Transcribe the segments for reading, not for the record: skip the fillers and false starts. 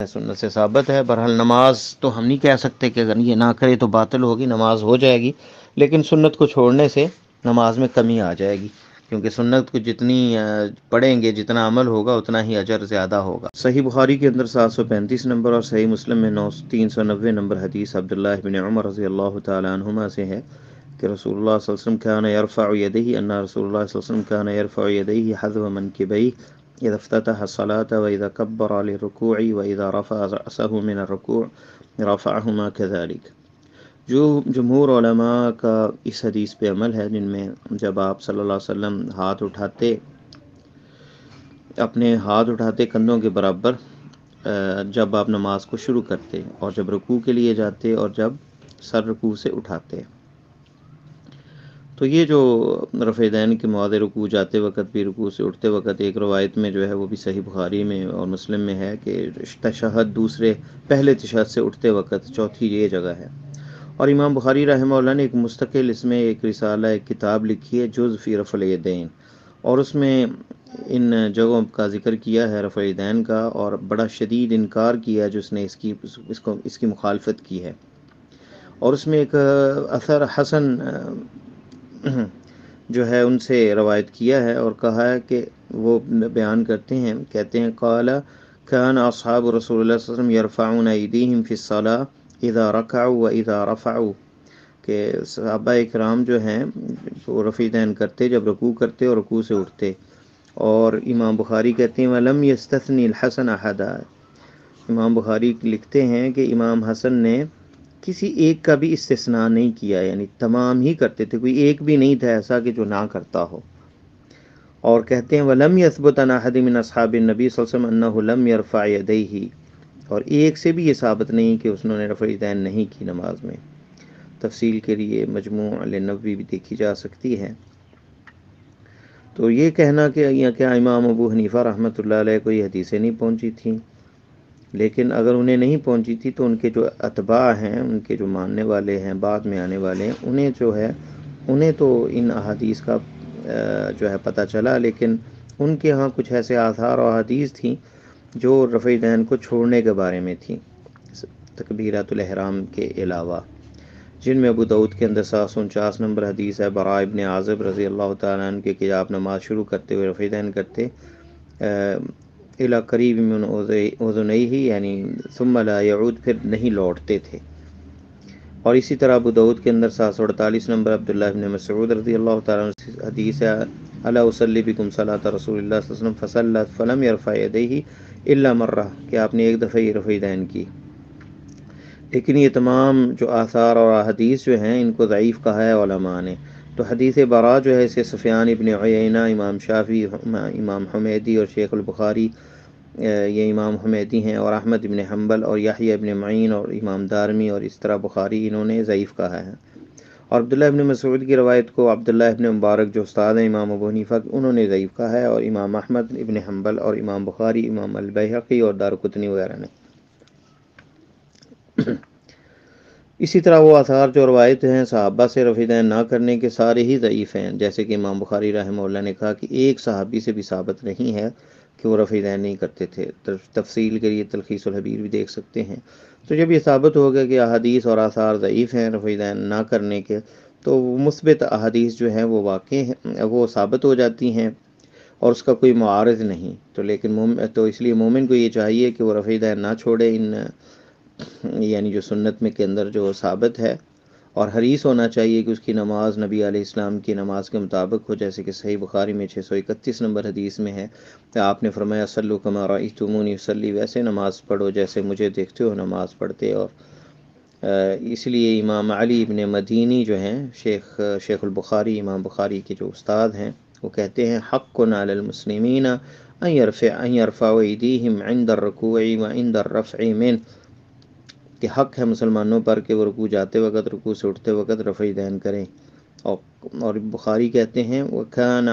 سنت سے ثابت ہے۔ بہرحال نماز تو ہم نہیں کہہ سکتے کہ اگر یہ نہ کرے تو باطل ہوگی، نماز ہو جائے گی، لیکن سنت کو چھوڑنے سے نماز میں کمی آ جائے گی، کیونکہ سنت کو جتنی پڑھیں گے، جتنا عمل ہوگا اتنا ہی اجر زیادہ ہوگا۔ صحیح بخاری کے اندر 735 نمبر اور صحیح مسلم میں 390 نمبر حدیث عبداللہ بن عمر رضی اللہ تعالی عنہما سے ہے کہ رسول اللہ صلی اللہ علیہ وسلم كان يرفع يديه، ان رسول اللہ صلی اللہ علیہ وسلم كان يرفع يديه حذو منكبيه اذا افتتح الصلاة واذا كبر للركوع واذا رفع رأسه من الركوع رفعهما كذلك۔ جو جمہور علماء کا اس حدیث پہ عمل ہے، جن میں جب آپ صلی اللہ علیہ وسلم اپنے ہاتھ اٹھاتے کندھوں کے برابر جب آپ نماز کو شروع کرتے، اور جب رکوع کے لیے جاتے، اور جب سر رکوع سے اٹھاتے۔ تو یہ جو رفع دین کے مواد رکوع جاتے وقت بھی، رکوع سے اٹھتے وقت، ایک روایت میں جو ہے وہ بھی صحیح بخاری میں اور مسلم میں ہے کہ تشہد پہلے تشہد سے اٹھتے وقت، چوتھی یہ جگہ ہے۔ اور امام بخاری رحمہ اللہ نے ایک مستقل اس میں ایک رسالہ، ایک کتاب لکھی ہے، جز فی رفع الیدین، اور اس میں ان جگہوں کا ذکر کیا ہے رفع الیدین کا، اور بڑا شدید انکار کیا جس نے اس کی مخالفت کی ہے۔ اور اس میں ایک اثر حسن جو ہے ان سے روایت کیا ہے، اور کہا ہے کہ وہ بیان کہتے ہیں قال كان اصحاب رسول اللہ صلی اللہ علیہ وسلم يرفعون ایدیہم فی الصلاة اذا رکعوا واذا رفعوا، کہ صحابہ اکرام جو ہیں وہ رفع دین کرتے جب رکوع کرتے اور رکوع سے اٹھتے۔ اور امام بخاری کہتے ہیں وَلَمْ يَسْتَثْنِ الْحَسَنَ أَحَدًا، امام بخاری لکھتے ہیں کہ امام حسن نے کسی ایک کا بھی استثناء نہیں کیا، یعنی تمام ہی کرتے تھے، کوئی ایک بھی نہیں تھا ایسا کہ جو نہ کرتا ہو۔ اور کہتے ہیں وَلَمْ يَثْبُتْ عَنْ أَحَدٍ مِّنْ أَصْحَابِ النَّبِيِّ صلی اللہ علیہ وسلم أَنَّهُ لَمْ يَرْفَعْ يَدَيْهِ، اور ایک سے بھی یہ ثابت نہیں کہ انہوں نے رفع دین نہیں کی نماز میں۔ تفصیل کے لیے مجموع لنوی بھی دیکھی جا سکتی ہے۔ تو یہ کہنا کہ کیا امام ابو حنیفہ رحمۃ اللہ علیہ کو یہ حدیثیں نہیں پہنچی تھیں، لیکن اگر انہیں نہیں پہنچی تھی تو ان کے جو اتباع ہیں، ان کے جو ماننے والے ہیں، بعد میں آنے والے ہیں، انہیں تو ان احادیث کا جو ہے پتہ چلا، لیکن ان کے ہاں کچھ ایسے آثار اور احادیث تھیں جو رفع دین کو چھوڑنے کے بارے میں تھیں، تکبیرۃ الاحرام کے علاوہ، جن میں ابو داؤد کے اندر 749 نمبر حدیث ہے براء ابن عازب رضی اللہ تعالیٰ عنہ کہ آپ نماز شروع کرتے ہوئے رفع دین کرتے الی قریب من اذنیہ، یعنی ثم لا یعود، پھر نہیں لوٹتے تھے۔ اور اسی طرح ابو داؤد کے اندر 748 نمبر عبداللہ بن مسعود رضی اللہ تعالیٰ عنہ حدیث ہے الا اصلی بکم صلاۃ رسول اللہ صلی اللہ علیہ وسلم فصلی فلم یرفع یدیہ الا مرہ، کہ آپ نے ایک دفعہ ہی رفع دین کی۔ لیکن یہ تمام جو آثار اور احادیث جو ہیں ان کو ضعیف کہا ہے علماء نے۔ تو حدیث برا جو ہے اسے سفیان ابن عیینہ، امام شافعی، امام حمیدی اور شیخ البخاری، یہ امام حمیدی ہیں، اور احمد ابن حنبل اور یحییٰ ابن معین اور امام دارمی اور اس طرح بخاری، انہوں نے ضعیف کہا ہے۔ اور عبداللہ ابن مسعود کی روایت کو عبداللہ ابن مبارک جو استاد ہیں امام ابو حنیفہ، انہوں نے ضعیف کہا ہے، اور امام احمد ابن حنبل اور امام بخاری، امام البیہقی اور دارقطنی وغیرہ نے۔ اسی طرح وہ آثار جو روایت ہیں صحابہ سے رفع دین نہ کرنے کے، سارے ہی ضعیف ہیں، جیسے کہ امام بخاری رحمہ اللہ نے کہا کہ ایک صحابی سے بھی ثابت نہیں ہے کہ وہ رفع دین نہیں کرتے تھے۔ تفصیل کے لیے تلخیص الحبیر بھی دیکھ سکتے ہیں۔ تو جب یہ ثابت ہو گیا کہ احادیث اور آثار ضعیف ہیں رفع دین نہ کرنے کے، تو مثبت احادیث جو ہیں وہ واقع ہیں، وہ ثابت ہو جاتی ہیں، اور اس کا کوئی معارض نہیں۔ تو اس لیے مومن کو یہ چاہیے کہ وہ رفع دین نہ چھوڑے، یعنی جو سنت میں کے اندر جو ثابت ہے، اور حریص ہونا چاہیے کہ اس کی نماز نبی علیہ السلام کی نماز کے مطابق ہو، جیسے کہ صحیح بخاری میں 631 نمبر حدیث میں ہے کہ آپ نے فرمایا صلوا کما رأیتمونی اصلی، ویسے نماز پڑھو جیسے مجھے دیکھتے ہو نماز پڑھتے۔ اور اس لیے امام علی ابن مدینی جو ہیں شیخ البخاری، امام بخاری کے جو استاد ہیں، وہ کہتے ہیں حق علی المسلمین ان یرفعوا ایدیہم عند الرکوع وعند الرفع منہ، کہ حق ہے مسلمانوں پر کہ وہ رکوع جاتے وقت، رکوع سے اٹھتے وقت رفع دین کریں۔ اور بخاری کہتے ہیں وَكَانَ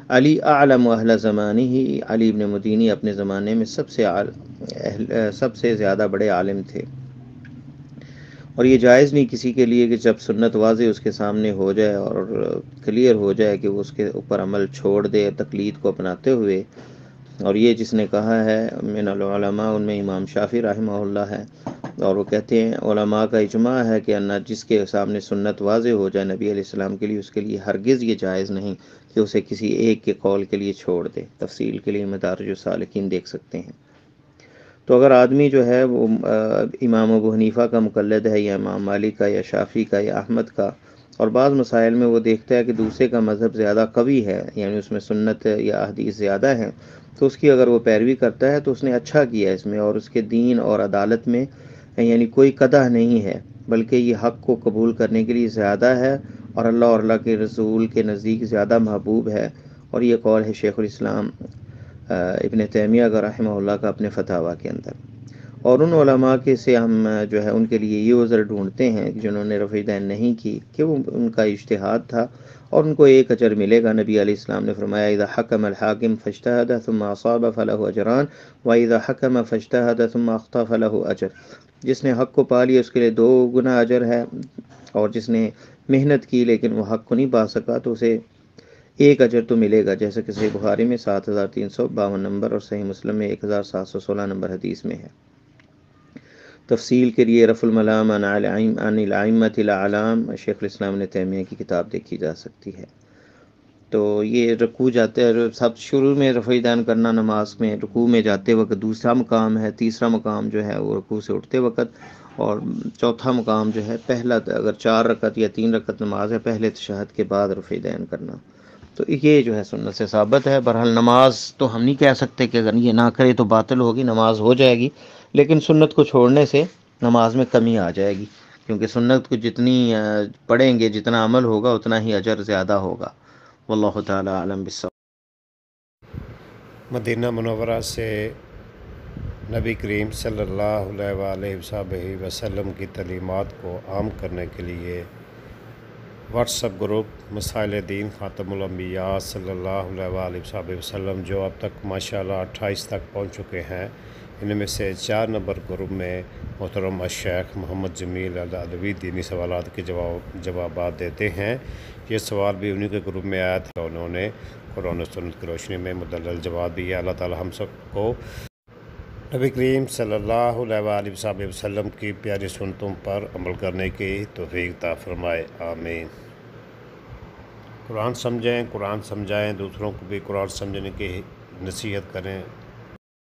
علی اعلم اہل زمانہ، علی ابن مدینی اپنے زمانے میں سب سے زیادہ بڑے عالم تھے۔ اور یہ جائز نہیں کسی کے لیے کہ جب سنت واضح اس کے سامنے ہو جائے اور کلیئر ہو جائے کہ وہ اس کے اوپر عمل چھوڑ دے تقلید کو اپناتے ہوئے، اور یہ جس نے کہا ہے من العلماء، ان میں امام شافعی رحمہ اللہ ہے، اور وہ کہتے ہیں علماء کا اجماع ہے کہ جس کے سامنے سنت واضح ہو جائے نبی علیہ السلام کے لیے، اس کے لیے ہرگز یہ جائز نہیں کہ اسے کسی ایک کے قول کے لیے چھوڑ دے۔ تفصیل کے لیے مدارج السالکین دیکھ سکتے ہیں۔ تو اگر آدمی جو ہے وہ امام ابو حنیفہ کا مقلد ہے، یا امام مالک کا، یا شافعی کا، یا احمد کا، اور بعض مسائل میں وہ دیکھتا ہے کہ دوسرے کا مذہب زیادہ قوی ہے، یعنی اس میں سنت یا احادیث زیادہ ہیں، تو اس کی اگر وہ پیروی کرتا ہے تو اس نے اچھا کیا اس میں، اور اس کے دین اور عدالت میں یعنی کوئی قدح نہیں ہے، بلکہ یہ حق کو قبول کرنے کے لیے زیادہ ہے، اور اللہ اور اللہ کے رسول کے نزدیک زیادہ محبوب ہے۔ اور یہ قول ہے شیخ الاسلام ابن تیمیہ کا رحمہ اللہ کا اپنے فتاویٰ کے اندر۔ اور ان علماء کے سے ہم جو ہے ان کے لیے یہ عذر ڈھونڈتے ہیں جنہوں نے رفع دین نہیں کی، کہ وہ ان کا اجتہاد تھا، اور ان کو ایک اجر ملے گا۔ نبی علیہ السلام نے فرمایا اذا حکم الحاکم فاجتہد ثم اصاب فلہ اجران واذا حکم فاجتہد ثم اخطا فلہ اجر۔ جس نے حق کو پا لیا اس کے لیے 2 گنا اجر ہے، اور جس نے محنت کی لیکن وہ حق کو نہیں پا سکا تو اسے ایک اجر تو ملے گا، جیسا کہ صحیح بخاری میں 7352 نمبر اور صحیح مسلم میں 1716 نمبر حدیث میں ہے۔ تفصیل کے لیے رفع الملام عن الائمۃ الاعلام شیخ الاسلام ابن تیمیہ کی کتاب دیکھی جا سکتی ہے۔ تو یہ رکوع جاتے ہیں، سب شروع میں رفع دین کرنا نماز میں، رکوع میں جاتے وقت دوسرا مقام ہے، تیسرا مقام جو ہے وہ رکوع سے اٹھتے وقت، اور چوتھا مقام جو ہے پہلا، اگر 4 رکعت یا 3 رکعت نماز ہے، پہلے تشہد کے بعد رفع دین کرنا۔ تو یہ جو ہے سنت سے ثابت ہے۔ بہرحال نماز تو ہم نہیں کہہ سکتے کہ اگر یہ نہ کرے تو باطل ہوگی، نماز ہو جائے گی، لیکن سنت کو چھوڑنے سے نماز میں کمی آ جائے گی، کیونکہ سنت کو جتنی پڑھیں گے، جتنا عمل ہوگا، اتنا ہی اجر زیادہ ہوگا۔ واللہ تعالی عالم بالصواب۔ مدینہ منورہ سے نبی کریم صلی اللہ علیہ وآلہ وسلم کی تعلیمات کو عام کرنے کے لیے واٹس ایپ گروپ مسائل دین خاتم الانبیاء صلی اللہ علیہ وآلہ وسلم، جو اب تک ماشاءاللہ 28 تک پہنچ چکے ہیں، ان میں سے 4 نمبر گروپ میں محترم الشیخ محمد جمیل العدوی دینی سوالات کے جوابات دیتے ہیں۔ یہ سوال بھی انہی کے گروپ میں آیا تھا، انہوں نے قرآن و سنت کی روشنی میں مدلل جواب دیا۔ اللہ تعالی ہم سب کو نبی کریم صلی اللہ علیہ وآلہ وسلم کی پیاری سنتوں پر عمل کرنے کی توفیق عطا فرمائے، آمین۔ قرآن سمجھیں، قرآن سمجھائیں، دوسروں کو بھی قرآن سمجھنے کی نصیحت کریں۔